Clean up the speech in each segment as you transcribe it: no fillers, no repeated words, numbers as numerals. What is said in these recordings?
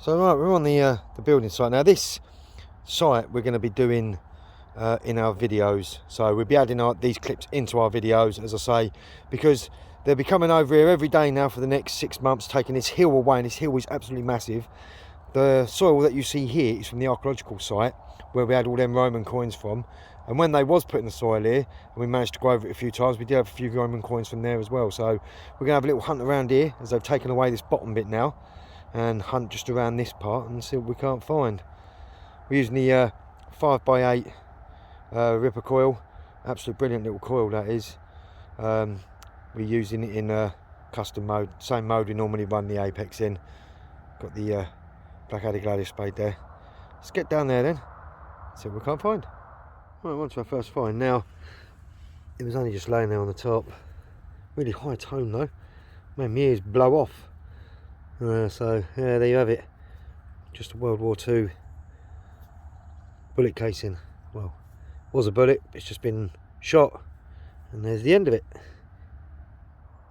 So right, we're on the building site now. This site we're going to be doing in our videos, so we'll be adding these clips into our videos, as I say, because they'll be coming over here every day now for the next 6 months, taking this hill away, and this hill is absolutely massive. The soil that you see here is from the archaeological site where we had all them Roman coins from, and when they was putting the soil here and we managed to go over it a few times, we did have a few Roman coins from there as well. So we're going to have a little hunt around here as they've taken away this bottom bit now, and hunt just around this part and see what we can't find. We're using the 5x8 ripper coil, absolute brilliant little coil that is. We're using it in custom mode, same mode we normally run the Apex in. Got the Blackadder Gladius spade there. Let's get down there then, see what we can't find. Right, on to our first find. Now, it was only just laying there on the top. Really high tone though, made my ears blow off. So yeah, there you have it. Just a World War II bullet casing. Well, it was a bullet, it's just been shot, and there's the end of it.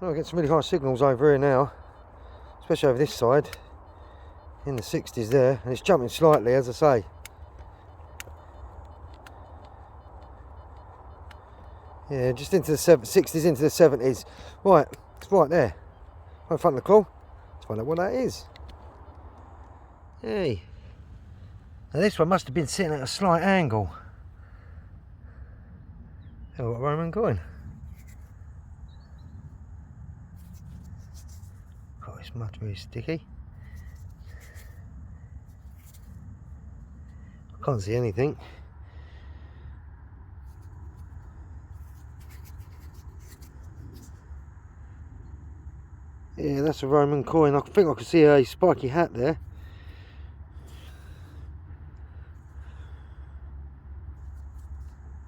Well, I get some really high signals over here now, especially over this side, in the 60s there, and it's jumping slightly, as I say. Yeah, just into the 60s, into the 70s. Right, it's right there, right in front of the claw. Let's find out what that is. Hey, now this one must have been sitting at a slight angle. Oh, what Roman coin? Oh, it's much really sticky. I can't see anything. Yeah, that's a Roman coin. I think I can see a spiky hat there.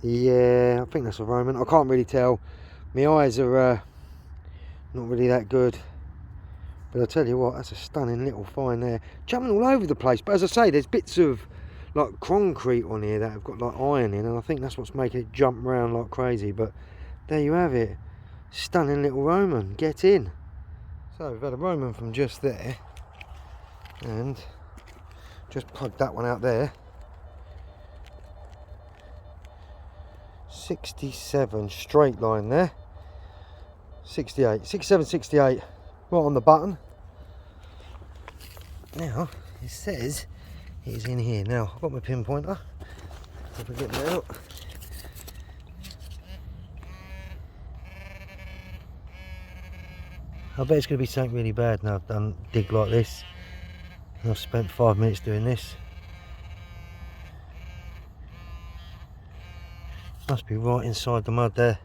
Yeah, I think that's a Roman. I can't really tell. My eyes are not really that good. But I'll tell you what, that's a stunning little find there. Jumping all over the place. But as I say, there's bits of like concrete on here that have got like iron in, and I think that's what's making it jump around like crazy. But there you have it. Stunning little Roman. Get in. So we've had a Roman from just there, and just plugged that one out there. 67 straight line there. 68, 67, 68, right on the button. Now it says it's in here. Now I've got my pinpointer. If I get that out. I bet it's going to be something really bad now I've done dig like this. And I've spent 5 minutes doing this. Must be right inside the mud there.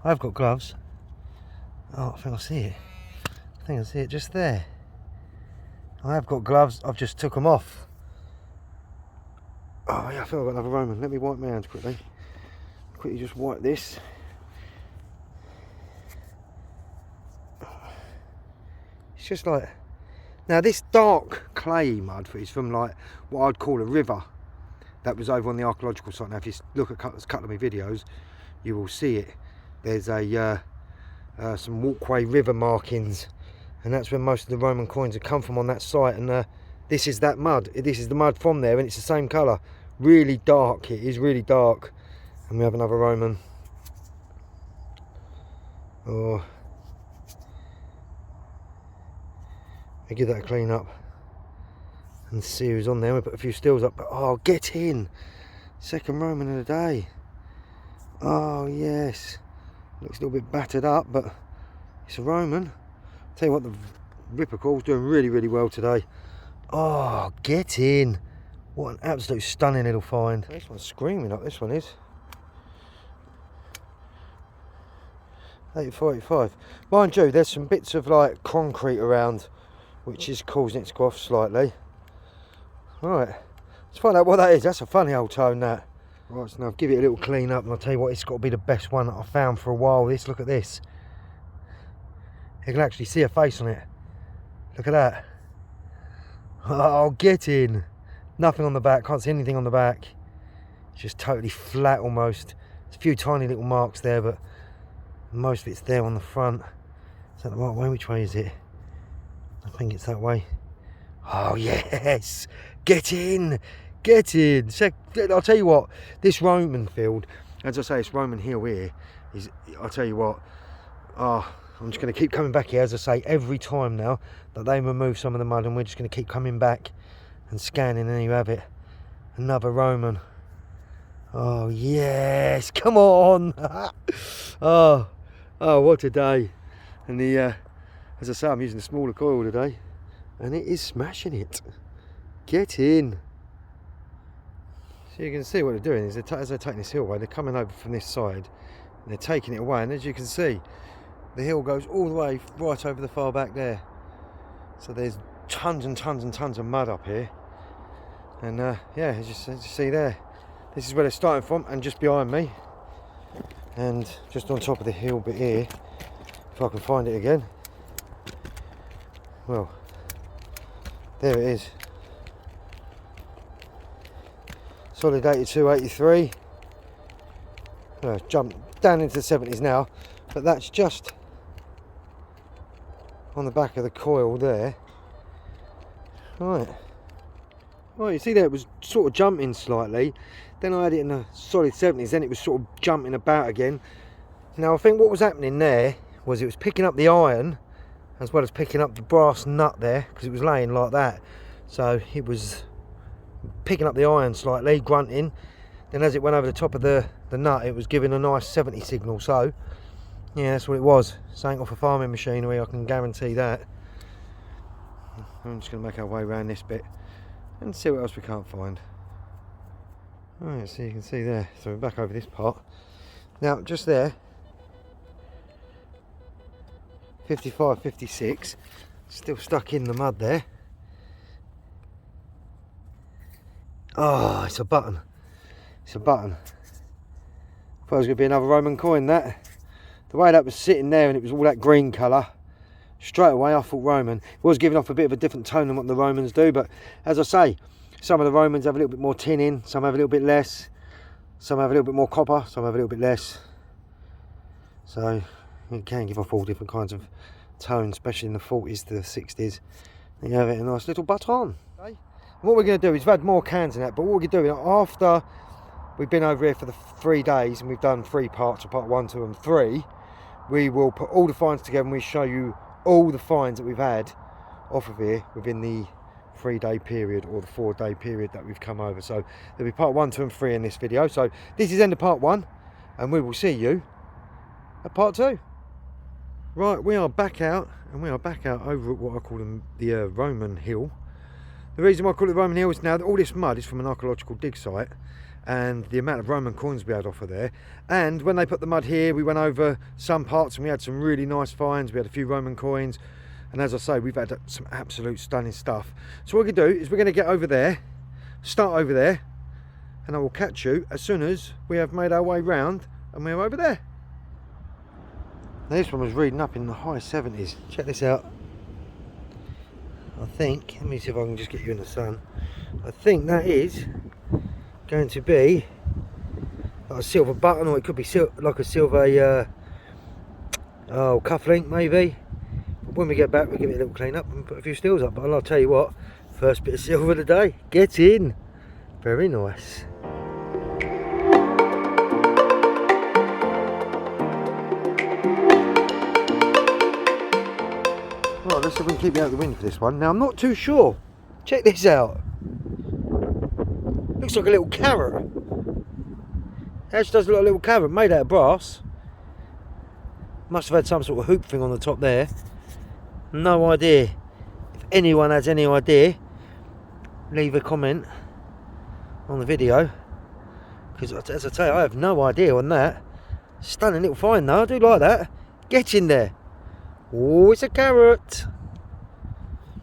I've got gloves. Oh, I think I see it. I think I see it just there. I have got gloves, I've just took them off. Oh yeah, I feel I've got another Roman. Let me wipe my hands quickly. Quickly just wipe this. It's just like, now this dark clay mud is from like what I'd call a river that was over on the archaeological site. Now if you look at a couple of my videos, you will see it. There's a some walkway river markings, and that's where most of the Roman coins have come from on that site. And this is that mud. This is the mud from there, and it's the same colour. Really dark. It is really dark. And we have another Roman. Oh, I give that a clean up and see who's on there. We put a few stills up. But oh, get in! Second Roman of the day. Oh yes. Looks a little bit battered up, but it's a Roman. Tell you what, the ripper coil's doing really, really well today. Oh, get in! What an absolute stunning little find. This one's screaming up, this one is. 8485. Mind you, there's some bits of like concrete around, which is causing it to go off slightly. Right, let's find out what that is. That's a funny old tone, that. Right, so now I'll give it a little clean up, and I'll tell you what, it's got to be the best one that I've found for a while. This, look at this. You can actually see a face on it. Look at that. Oh, get in. Nothing on the back, can't see anything on the back. It's just totally flat almost. There's a few tiny little marks there, but most of it's there on the front. Is that the right way? Which way is it? I think it's that way. Oh yes, get in, get in. I'll tell you what, this Roman field, as I say, it's Roman Hill here, is, I'll tell you what, I'm just going to keep coming back here, as I say, every time now that they remove some of the mud, and we're just going to keep coming back and scanning, and you have it, another Roman. Oh yes, come on. oh, what a day. And the, as I say, I'm using the smaller coil today, and it is smashing it. Get in. So you can see what they're doing is, as they're taking this hill away, they're coming over from this side, and they're taking it away, and as you can see, the hill goes all the way right over the far back there. So there's tons and tons and tons of mud up here. And yeah, as you see there, this is where they're starting from, and just behind me, and just on top of the hill bit here, if I can find it again. Well, there it is. Solid 82, 83. Jump down into the 70s now, but that's just on the back of the coil there. Right, you see there, it was sort of jumping slightly, then I had it in the solid 70s, then it was sort of jumping about again. Now I think what was happening there was it was picking up the iron as well as picking up the brass nut there, because it was laying like that, so it was picking up the iron slightly, grunting, then as it went over the top of the nut, it was giving a nice 70 signal. So yeah, that's what it was. Something off a farming machinery, I can guarantee that. I'm just going to make our way around this bit and see what else we can't find. Alright, so you can see there, so we're back over this part. Now just there, 55, 56, still stuck in the mud there. Oh, it's a button. It's a button. Thought it was going to be another Roman coin, that. The way that was sitting there and it was all that green colour, straight away I thought Roman. It was giving off a bit of a different tone than what the Romans do, but as I say, some of the Romans have a little bit more tin in, some have a little bit less, some have a little bit more copper, some have a little bit less. So it can give off all different kinds of tones, especially in the 40s to the 60s. And you have it a nice little button. Okay. And what we're going to do is, we've had more cans in that, but what we're doing after we've been over here for the 3 days and we've done 3 parts of part 1, 2 and 3, we will put all the finds together and we show you all the finds that we've had off of here within the 3-day period or the 4-day period that we've come over. So there'll be part 1, 2 and 3 in this video. So this is end of part 1 and we will see you at part 2. Right, we are back out, and we are back out over at what I call the Roman Hill. The reason why I call it Roman Hill is now that all this mud is from an archaeological dig site, and the amount of Roman coins we had off of there. And when they put the mud here, we went over some parts and we had some really nice finds. We had a few Roman coins, and as I say, we've had some absolute stunning stuff. So what we're going to do is we're going to get over there, start over there, and I will catch you as soon as we have made our way round and we're over there. Now this one was reading up in the high 70s. Check this out. I think, let me see if I can just get you in the sun. I think that is going to be like a silver button, or it could be like a silver cufflink maybe. But when we get back, we'll give it a little clean up and put a few steels up. But I'll tell you what, first bit of silver of the day. Get in. Very nice. Right, let's see if we can keep you out of the wind for this one. Now I'm not too sure. Check this out. Looks like a little carrot. Actually does look like a little carrot made out of brass. Must have had some sort of hoop thing on the top there. No idea. If anyone has any idea, leave a comment on the video. Because as I tell you, I have no idea on that. Stunning little find though, I do like that. Get in there. Oh, it's a carrot.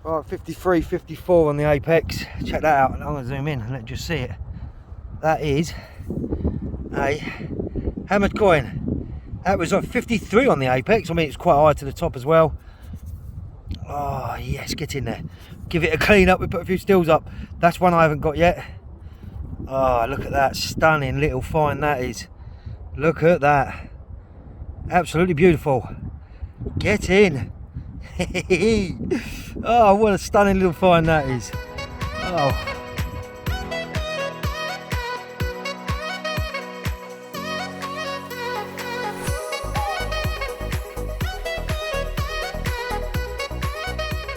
Right, 53, 54 on the apex. Check that out. I'm going to zoom in and let you see it. That is a hammered coin. That was on 53 on the apex. I mean, it's quite high to the top as well. Oh, yes, get in there. Give it a clean up. We put a few stills up. That's one I haven't got yet. Oh, look at that. Stunning little find that is. Look at that. Absolutely beautiful. Get in. Oh, what a stunning little find that is. Oh.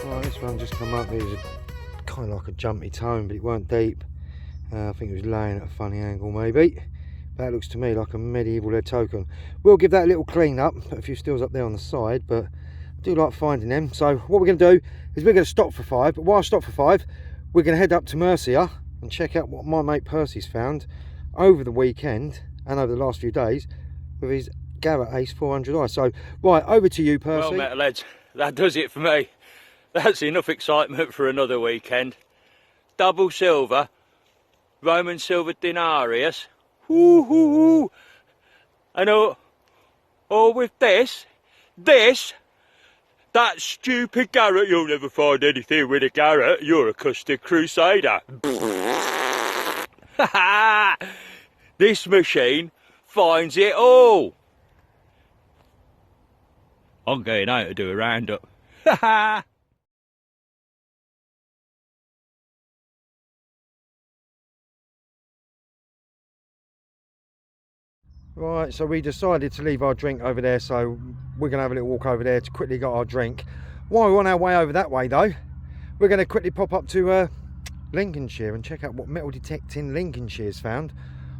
Right, this one just come up. It was kind of like a jumpy tone, but it weren't deep. I think it was laying at a funny angle maybe. That looks to me like a medieval lead token. We'll give that a little clean up, put a few stills up there on the side, but I do like finding them. So what we're going to do is we're going to stop for 5, but while I stop for 5, we're going to head up to Mercia and check out what my mate Percy's found over the weekend and over the last few days with his Garrett Ace 400i. So right, over to you, Percy. Well, metalheads, that does it for me. That's enough excitement for another weekend. Double silver, Roman silver denarius. Woo hoo hoo. And all with this, that stupid Garrett. You'll never find anything with a Garrett. You're a custard crusader. This machine finds it all. I'm going out to do a roundup. Right, so we decided to leave our drink over there, so we're going to have a little walk over there to quickly get our drink. While we're on our way over that way though, we're going to quickly pop up to Lincolnshire and check out what metal detecting Lincolnshire's found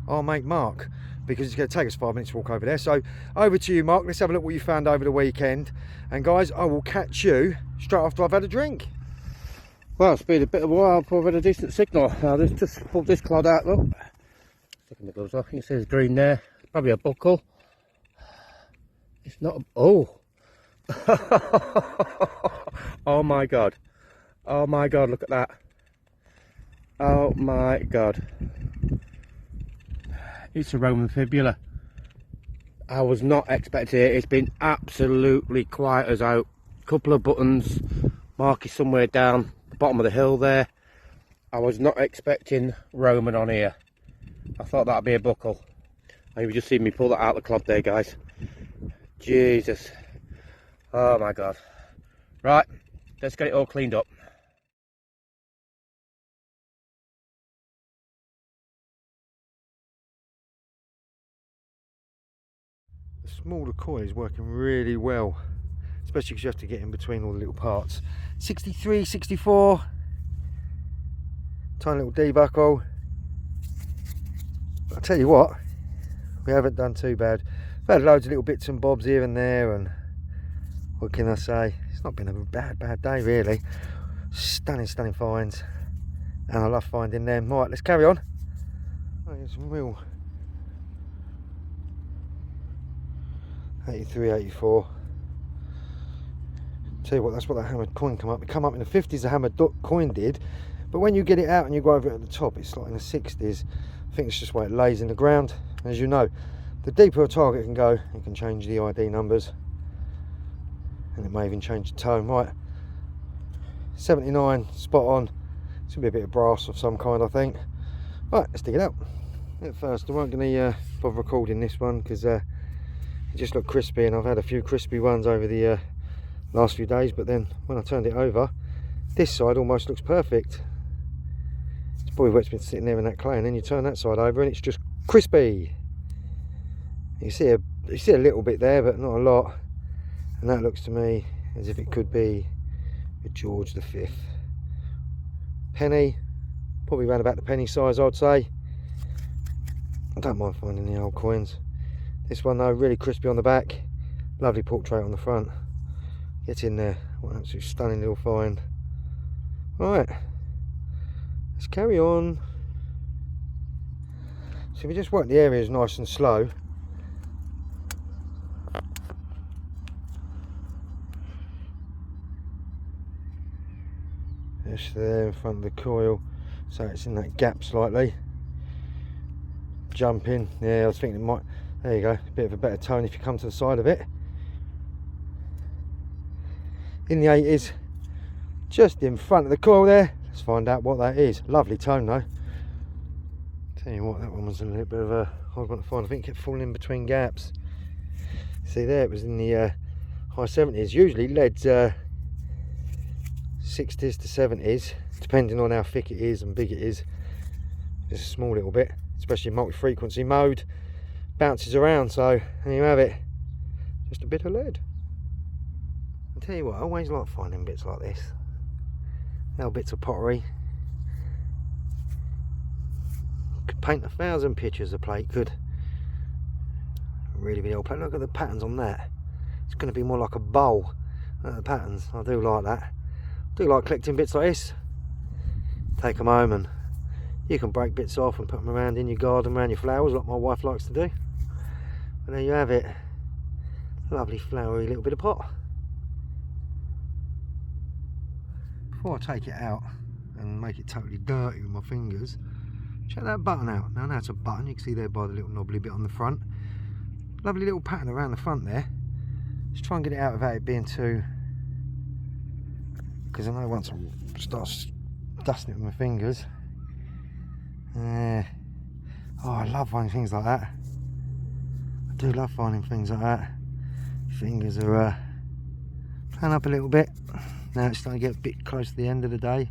our mate Mark, because it's going to take us 5 minutes to walk over there. So over to you, Mark. Let's have a look what you found over the weekend, and guys, I will catch you straight after I've had a drink. Well, it's been a bit of a while before I've had a decent signal. Now, let's just pull this clod out, look. Taking the gloves off, you can see there's green there. Probably a buckle. It's not a... Oh! Oh my god. Oh my god, look at that. Oh my god. It's a Roman fibula. I was not expecting it. It's been absolutely quiet as out. Couple of buttons. Mark is somewhere down the bottom of the hill there. I was not expecting Roman on here. I thought that'd be a buckle. And you've just seen me pull that out of the clod there, guys. Jesus. Oh my god. Right, let's get it all cleaned up. The smaller coil is working really well, especially because you have to get in between all the little parts. 63, 64. Tiny little debuckle. But I'll tell you what, we haven't done too bad. We've had loads of little bits and bobs here and there, and what can I say? It's not been a bad day really. Stunning finds, and I love finding them. Right, let's carry on. Oh, there's some real 83, 84. Tell you what, that's what that hammered coin come up. It come up in the 50s, the hammered coin did, but when you get it out and you go over it at the top, it's like in the 60s. I think it's just where it lays in the ground. As you know, the deeper a target can go, it can change the ID numbers, and it may even change the tone. Right, 79, spot on. It's gonna be a bit of brass of some kind, I think. Right, let's dig it out. At first, I weren't gonna bother recording this one because it just looked crispy, and I've had a few crispy ones over the last few days, but then when I turned it over, this side almost looks perfect. It's probably where it's been sitting there in that clay, and then you turn that side over and it's just crispy. You see a little bit there, but not a lot, and that looks to me as if it could be a George V penny, probably around about the penny size, I'd say. I don't mind finding the old coins. This one though, really crispy on the back, lovely portrait on the front. Get in there, what an absolute stunning little find. Right, let's carry on. So if we just work the areas nice and slow, just there in front of the coil, so it's in that gap slightly. Jumping, yeah, I was thinking it might, there you go, a bit of a better tone if you come to the side of it. In the 80s, just in front of the coil there. Let's find out what that is. Lovely tone though. Tell you what, that one was a little bit of a hard one to find. I think it kept falling in between gaps. See there, it was in the high 70s. Usually lead's 60s to 70s, depending on how thick it is and big it is. Just a small little bit, especially in multi-frequency mode, bounces around. So there you have it, just a bit of lead. I'll tell you what, I always like finding bits like this, little bits of pottery. Could paint 1,000 pictures a plate, could. Really big old plate. Look at the patterns on that. It's going to be more like a bowl. Look at the patterns. I do like that. I do like collecting bits like this. Take them home and you can break bits off and put them around in your garden, around your flowers, like my wife likes to do. And there you have it. Lovely flowery little bit of pot. Before I take it out and make it totally dirty with my fingers, check that button out. Now that's a button, you can see there by the little knobbly bit on the front. Lovely little pattern around the front there. Just try and get it out without it being too, because I know once I start dusting it with my fingers. Oh, I love finding things like that. I do love finding things like that. Fingers are playing up a little bit. Now it's starting to get a bit close to the end of the day.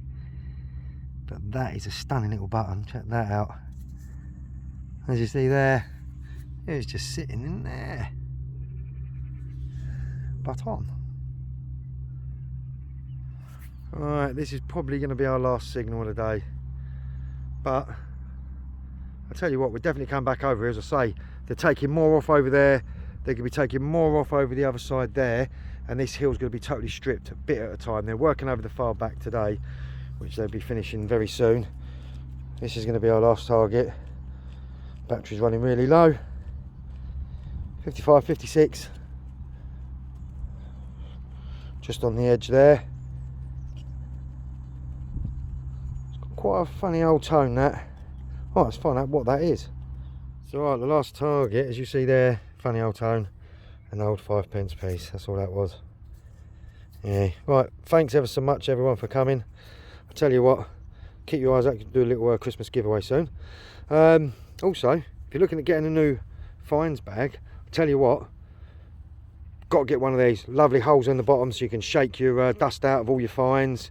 But that is a stunning little button. Check that out. As you see there, it's just sitting in there. Button. Alright, this is probably going to be our last signal of the day. But I tell you what, we're definitely coming back over here. As I say, they're taking more off over there. They're going to be taking more off over the other side there. And this hill's going to be totally stripped a bit at a time. They're working over the far back today, which they'll be finishing very soon. This is going to be our last target. Battery's running really low. 55, 56. Just on the edge there. It's got quite a funny old tone, that. Oh, let's find out what that is. So right, the last target, as you see there, funny old tone, an old 5p piece. That's all that was. Yeah. Right, thanks ever so much everyone for coming. I'll tell you what, keep your eyes out, do a little Christmas giveaway soon. Also, if you're looking at getting a new finds bag, I'll tell you what, got to get one of these. Lovely holes in the bottom so you can shake your dust out of all your finds.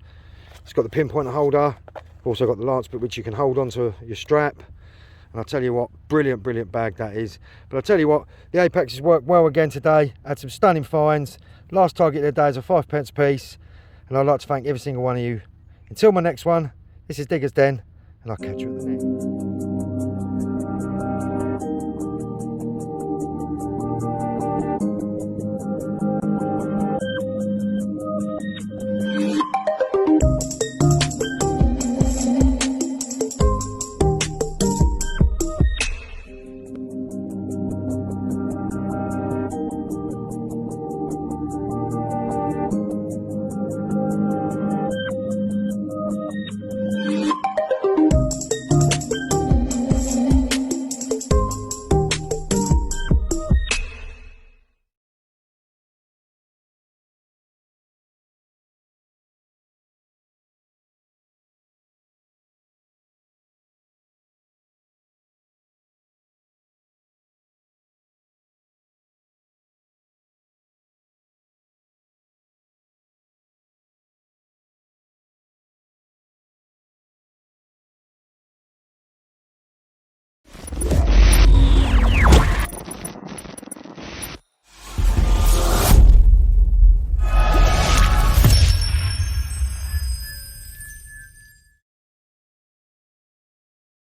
It's got the pinpointer holder, also got the lance bit which you can hold onto your strap. And I'll tell you what, brilliant, brilliant bag that is. But I'll tell you what, the Apexes worked well again today. Had some stunning finds. Last target of the day is a 5p piece. And I'd like to thank every single one of you. Until my next one, this is Digger's Den, and I'll catch you at the next.